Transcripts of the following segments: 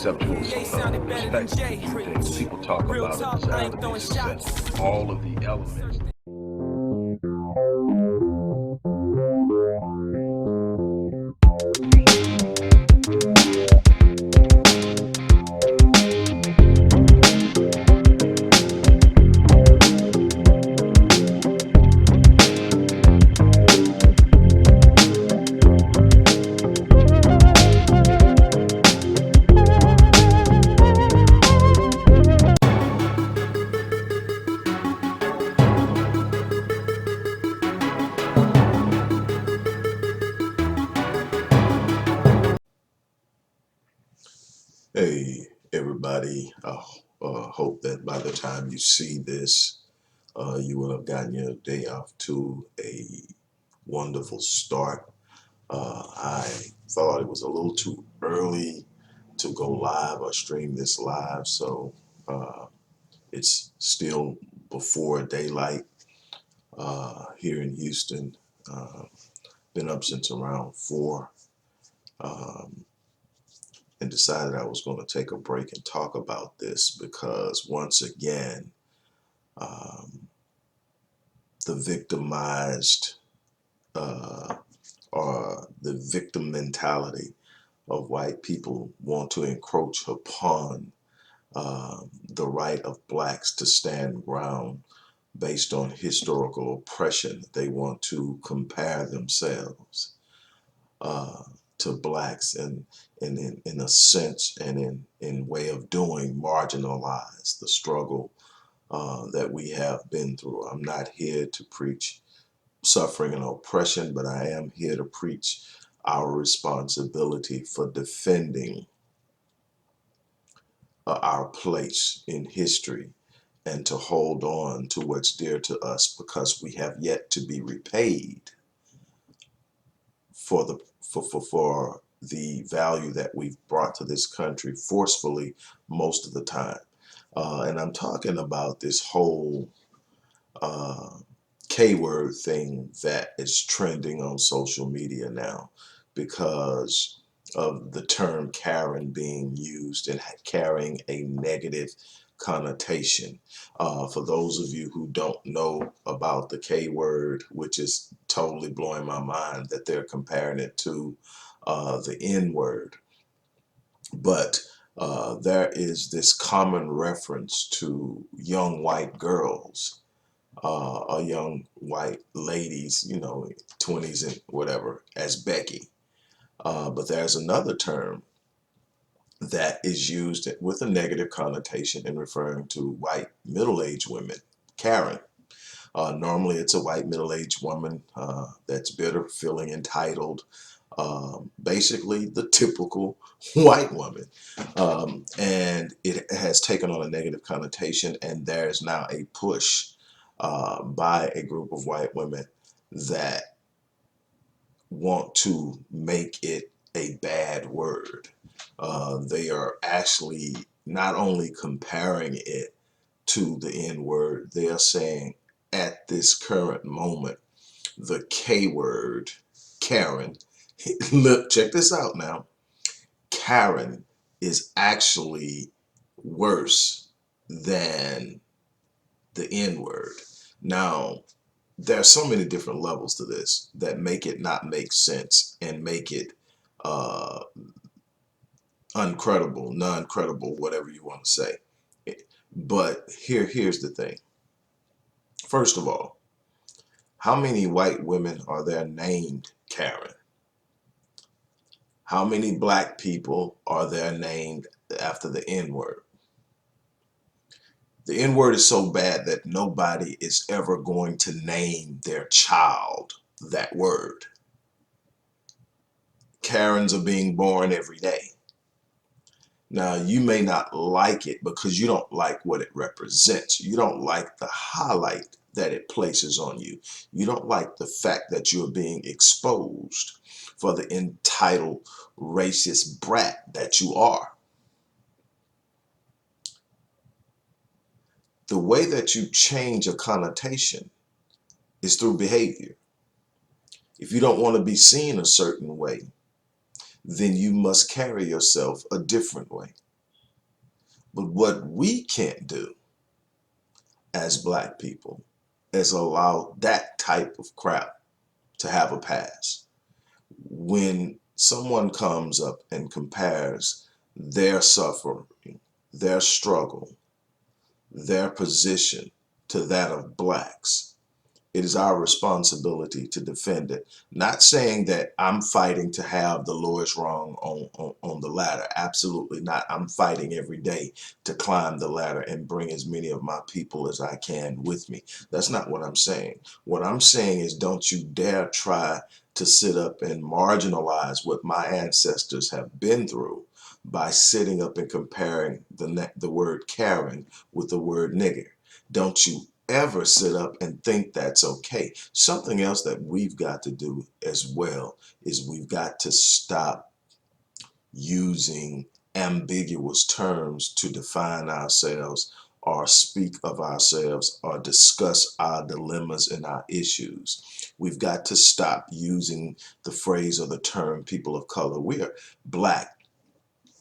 acceptable respect for a few things. People talk about a desire to be successful. All of the elements. Hey, everybody. I hope that by the time you see this, you will have gotten your day off to a wonderful start. I thought it was a little too early to go live or stream this live, so uh, it's still before daylight here in Houston. Uh, been up since around 4 um, and decided I was going to take a break and talk about this because once again, um, the victimized uh, or the victim mentality of white people want to encroach upon the right of blacks to stand ground based on historical oppression. They want to compare themselves uh, to blacks and in a sense and in way of doing marginalize the struggle that we have been through. I'm not here to preach suffering and oppression, but I am here to preach our responsibility for defending our place in history and to hold on to what's dear to us because we have yet to be repaid for the value that we've brought to this country forcefully most of the time. And I'm talking about this whole uh, K-word thing that is trending on social media now because of the term Karen being used and carrying a negative connotation. For those of you who don't know about the K-word, which is totally blowing my mind that they're comparing it to the N-word, but there is this common reference to young white girls or young white ladies, 20s and whatever, as Becky. But there's another term that is used with a negative connotation in referring to white middle-aged women, Karen. Normally, it's a white middle-aged woman that's bitter, feeling entitled, basically the typical white woman. And it has taken on a negative connotation, and there's now a push by a group of white women that want to make it a bad word. They are actually not only comparing it to the N word, they are saying at this current moment, the K word, Karen, look, check this out now. Karen is actually worse than the N word. Now, there are so many different levels to this that make it not make sense and make it uh, uncredible, non-credible, whatever you want to say. But here's the thing. First of all, how many white women are there named Karen? How many black people are there named after the N word? The N word is so bad that nobody is ever going to name their child that word. Karens are being born every day. Now, you may not like it because you don't like what it represents. You don't like the highlight that it places on you. You don't like the fact that you're being exposed for the entitled racist brat that you are. The way that you change a connotation is through behavior. If you don't want to be seen a certain way, then you must carry yourself a different way. But what we can't do as black people is allow that type of crap to have a pass. When someone comes up and compares their suffering, their struggle, their position to that of blacks, it is our responsibility to defend it. Not saying that I'm fighting to have the lowest rung on the ladder. Absolutely not. I'm fighting every day to climb the ladder and bring as many of my people as I can with me. That's not what I'm saying. What I'm saying is, don't you dare try to sit up and marginalize what my ancestors have been through by sitting up and comparing the word Karen with the word nigger. Don't you ever sit up and think that's okay. Something else that we've got to do as well is we've got to stop using ambiguous terms to define ourselves or speak of ourselves or discuss our dilemmas and our issues. We've got to stop using the phrase or the term people of color. We are black.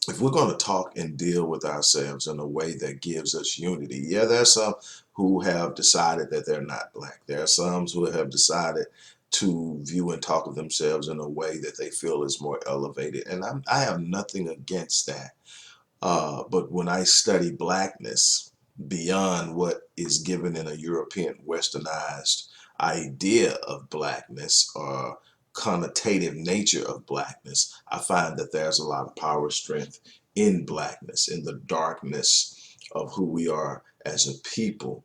If we're going to talk and deal with ourselves in a way that gives us unity, yeah, there are some who have decided that they're not black. There are some who have decided to view and talk of themselves in a way that they feel is more elevated. And I have nothing against that. But when I study blackness beyond what is given in a European westernized idea of blackness or connotative nature of blackness, I find that there's a lot of power, strength in blackness, in the darkness of who we are as a people.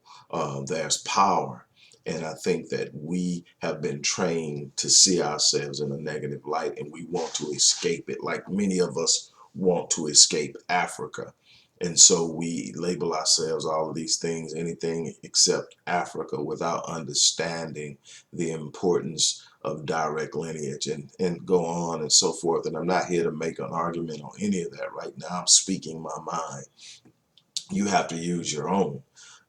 There's power. And I think that we have been trained to see ourselves in a negative light and we want to escape it, like many of us want to escape Africa. And so we label ourselves all of these things, anything except Africa, without understanding the importance of direct lineage and go on and so forth. And I'm not here to make an argument on any of that right now. I'm speaking my mind. You have to use your own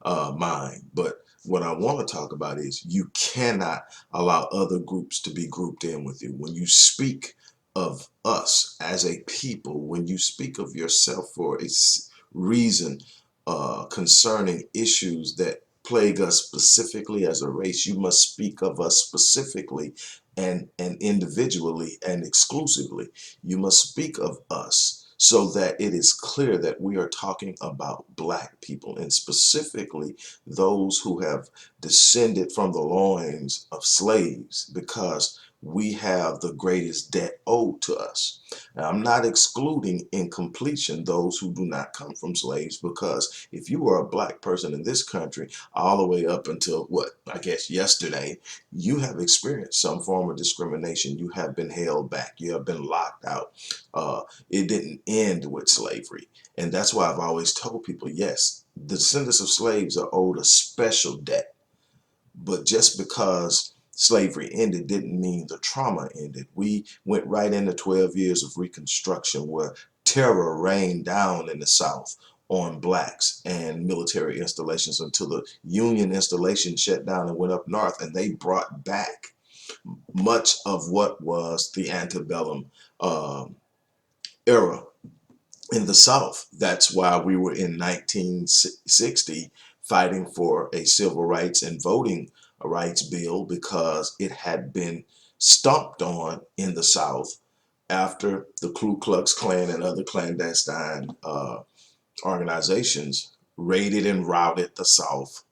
mind. But what I want to talk about is you cannot allow other groups to be grouped in with you. When you speak of us as a people, when you speak of yourself for a reason concerning issues that plague us specifically as a race, you must speak of us specifically and individually and exclusively. You must speak of us so that it is clear that we are talking about black people and specifically those who have descended from the loins of slaves, because we have the greatest debt owed to us. Now, I'm not excluding in completion those who do not come from slaves, because if you were a black person in this country all the way up until what, I guess yesterday, you have experienced some form of discrimination. You have been held back. You have been locked out. It didn't end with slavery. And that's why I've always told people, yes, the descendants of slaves are owed a special debt. But just because slavery ended didn't mean the trauma ended. We went right into 12 years of Reconstruction where terror rained down in the South on blacks and military installations until the Union installation shut down and went up north, and they brought back much of what was the antebellum era in the South. That's why we were in 1960 fighting for a civil rights and voting rights bill, because it had been stomped on in the South after the Ku Klux Klan and other clandestine organizations raided and routed the South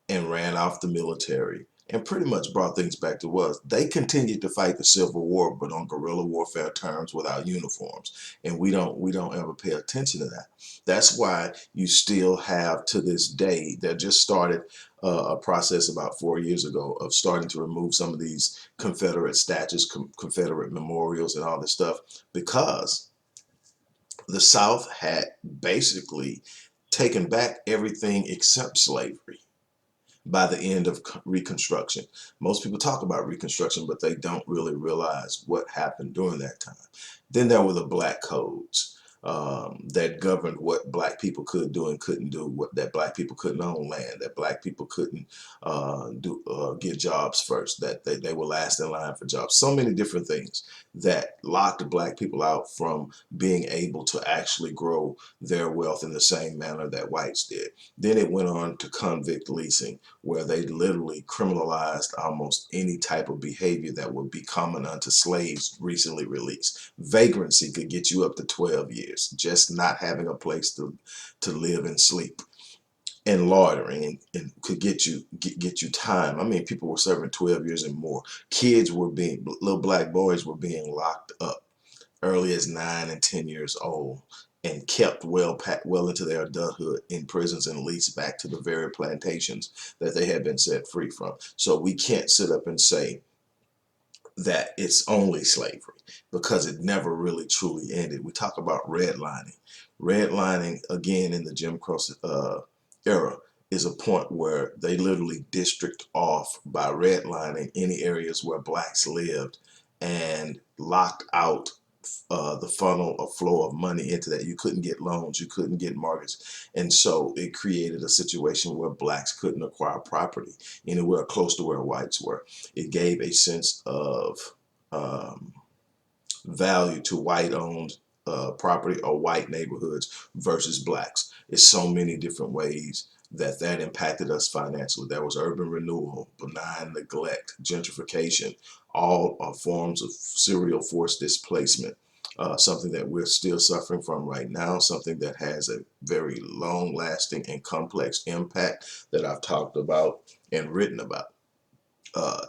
and ran off the military and pretty much brought things back to us. They continued to fight the Civil War, but on guerrilla warfare terms without uniforms. And we don't ever pay attention to that. That's why you still have to this day, that just started a process about 4 years ago of starting to remove some of these Confederate statues, Confederate memorials and all this stuff, because the South had basically taken back everything except slavery by the end of Reconstruction. Most people talk about Reconstruction, but they don't really realize what happened during that time. Then there were the Black Codes. that governed what black people could do and couldn't do, what that black people couldn't own land, that black people couldn't get jobs first, that they were last in line for jobs. So many different things that locked black people out from being able to actually grow their wealth in the same manner that whites did. Then it went on to convict leasing, where they literally criminalized almost any type of behavior that would be common unto slaves recently released. Vagrancy could get you up to 12 years, just not having a place to live and sleep. And loitering and could get you time. I mean, people were serving 12 years and more. Kids were being, little black boys were being locked up early as 9 and 10 years old and kept well into their adulthood in prisons and leased back to the very plantations that they had been set free from. So we can't sit up and say that it's only slavery, because it never really truly ended. We talk about redlining. Redlining, again, in the Jim Crow era, is a point where they literally district off by redlining any areas where blacks lived and locked out the funnel of flow of money into that. You couldn't get loans, you couldn't get mortgages. And so it created a situation where blacks couldn't acquire property anywhere close to where whites were. It gave a sense of um, value to white-owned property or white neighborhoods versus blacks. It's so many different ways that impacted us financially. There was urban renewal, benign neglect, gentrification, all are forms of serial forced displacement. Something that we're still suffering from right now, something that has a very long lasting and complex impact that I've talked about and written about.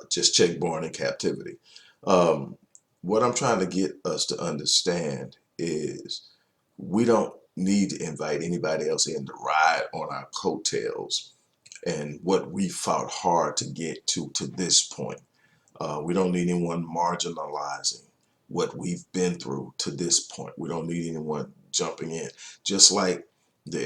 Just check Born in Captivity. Um, what I'm trying to get us to understand is we don't need to invite anybody else in to ride on our coattails and what we fought hard to get to this point. We don't need anyone marginalizing what we've been through to this point. We don't need anyone jumping in. Just like the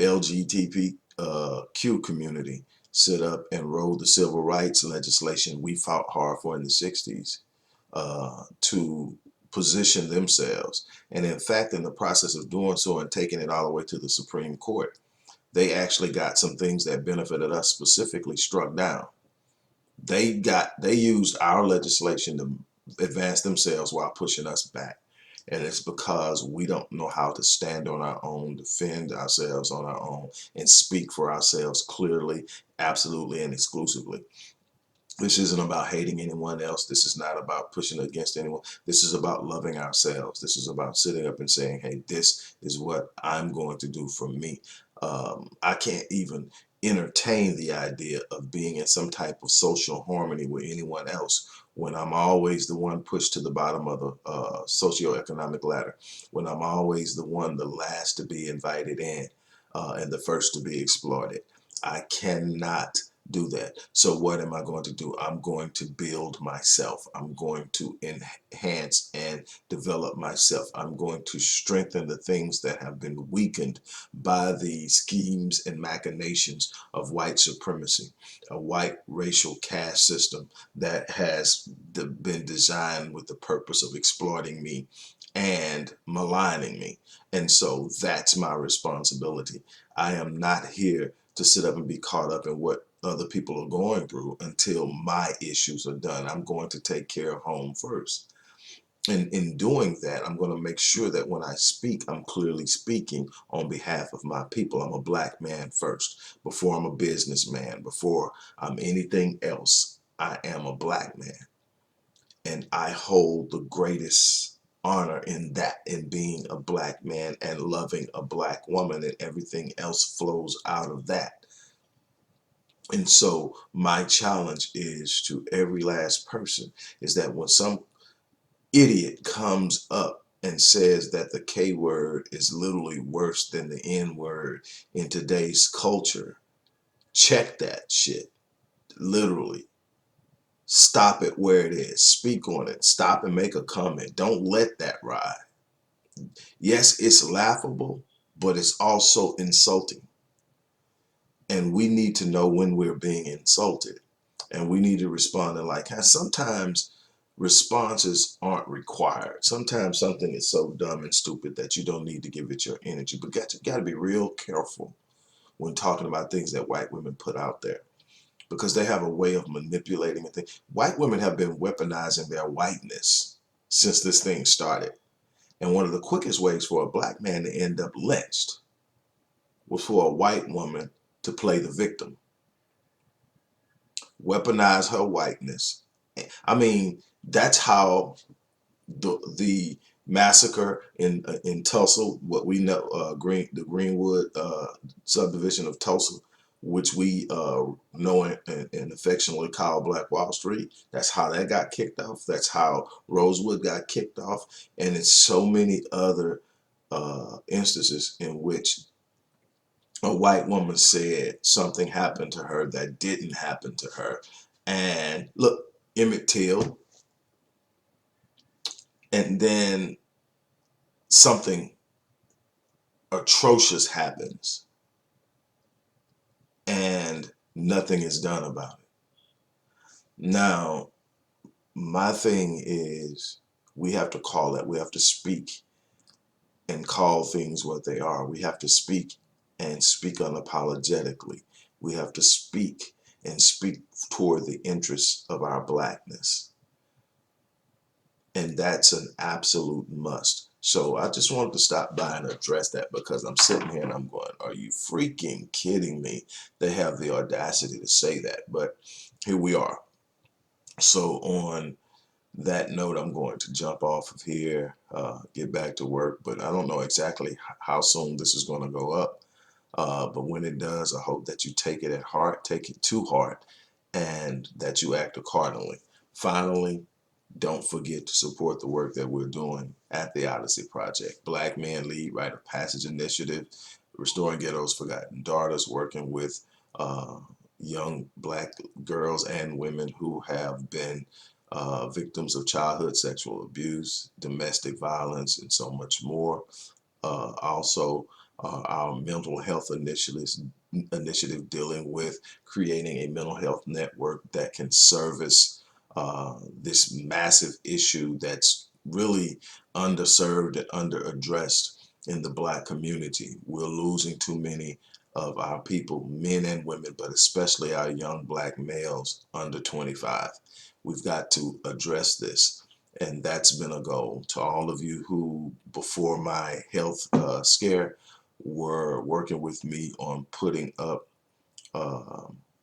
LGBTQ community set up and wrote the civil rights legislation we fought hard for in the 60s to position themselves. And in fact, in the process of doing so and taking it all the way to the Supreme Court, they actually got some things that benefited us specifically struck down. They used our legislation to advance themselves while pushing us back. And it's because we don't know how to stand on our own, defend ourselves on our own, and speak for ourselves clearly, absolutely, and exclusively. This isn't about hating anyone else. This is not about pushing against anyone. This is about loving ourselves. This is about sitting up and saying, hey, this is what I'm going to do for me. I can't even entertain the idea of being in some type of social harmony with anyone else when I'm always the one pushed to the bottom of the socioeconomic ladder, when I'm always the one, the last to be invited in and the first to be exploited. I cannot do that. So what am I going to do? I'm going to build myself. I'm going to enhance and develop myself. I'm going to strengthen the things that have been weakened by the schemes and machinations of white supremacy, a white racial caste system that has been designed with the purpose of exploiting me and maligning me. And so that's my responsibility. I am not here to sit up and be caught up in what other people are going through until my issues are done. I'm going to take care of home first. And in doing that, I'm going to make sure that when I speak, I'm clearly speaking on behalf of my people. I'm a black man first. Before I'm a businessman, before I'm anything else, I am a black man. And I hold the greatest honor in that, in being a black man and loving a black woman, and everything else flows out of that. And so my challenge is to every last person is that when some idiot comes up and says that the K word is literally worse than the N word in today's culture, check that shit. Literally. Stop it where it is. Speak on it. Stop and make a comment. Don't let that ride. Yes, it's laughable, but it's also insulting. And we need to know when we're being insulted. And we need to respond in like, sometimes responses aren't required. Sometimes something is so dumb and stupid that you don't need to give it your energy. But you got to be real careful when talking about things that white women put out there, because they have a way of manipulating a thing. White women have been weaponizing their whiteness since this thing started. And one of the quickest ways for a black man to end up lynched was for a white woman to play the victim, weaponize her whiteness. I mean, that's how the massacre in Tulsa, what we know, the Greenwood subdivision of Tulsa, which we know and affectionately call Black Wall Street. That's how that got kicked off. That's how Rosewood got kicked off, and it's so many other instances in which a white woman said something happened to her that didn't happen to her. And look, Emmett Till, and then something atrocious happens and nothing is done about it. Now, my thing is, we have to call it, we have to speak and call things what they are. We have to speak and speak unapologetically. We have to speak and speak toward the interests of our blackness. And that's an absolute must. So I just wanted to stop by and address that, because I'm sitting here and I'm going, are you freaking kidding me? They have the audacity to say that, but here we are. So on that note, I'm going to jump off of here, get back to work, but I don't know exactly how soon this is going to go up. But when it does, I hope that you take it at heart, take it to heart, and that you act accordingly. Finally, don't forget to support the work that we're doing at the Odyssey Project. Black Men Lead Rite of Passage Initiative, Restoring Ghetto's Forgotten Daughters, working with young black girls and women who have been victims of childhood sexual abuse, domestic violence, and so much more. Also, our mental health initiative dealing with creating a mental health network that can service this massive issue that's really underserved and underaddressed in the black community. We're losing too many of our people, men and women, but especially our young black males under 25. We've got to address this. And that's been a goal. To all of you who, before my health scare, were working with me on putting up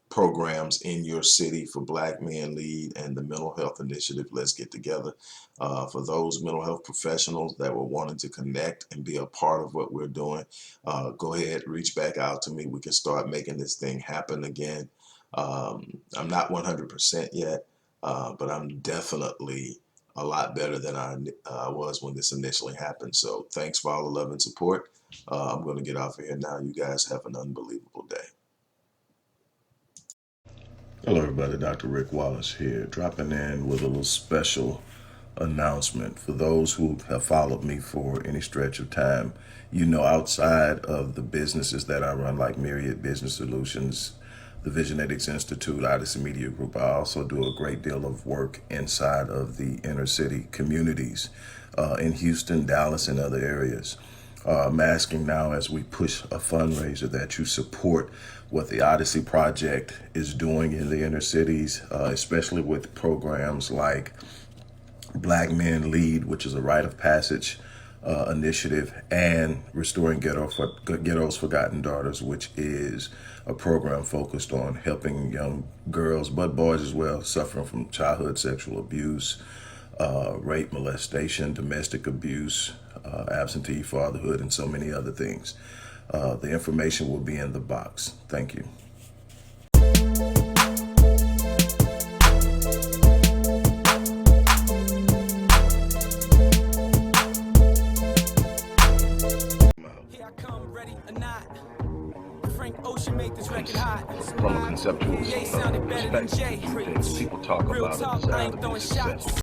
programs in your city for Black Men Lead and the Mental Health Initiative, Let's Get Together. For those mental health professionals that were wanting to connect and be a part of what we're doing, go ahead, reach back out to me. We can start making this thing happen again. I'm not 100% yet, but I'm definitely a lot better than I was when this initially happened. So thanks for all the love and support. I'm going to get off of here now. You guys have an unbelievable day. Hello, everybody. Dr. Rick Wallace here, dropping in with a little special announcement. For those who have followed me for any stretch of time, you know, outside of the businesses that I run, like Myriad Business Solutions, the Visionetics Institute, Odyssey Media Group, I also do a great deal of work inside of the inner city communities in Houston, Dallas, and other areas. I'm asking now, as we push a fundraiser, that you support what the Odyssey Project is doing in the inner cities, especially with programs like Black Men Lead, which is a rite of passage initiative, and Restoring Ghetto's Forgotten Daughters, which is a program focused on helping young girls, but boys as well, suffering from childhood sexual abuse, rape, molestation, domestic abuse, absentee fatherhood, and so many other things. The information will be in the box. Thank you. From a conceptual perspective, people talk about a desire to be successful.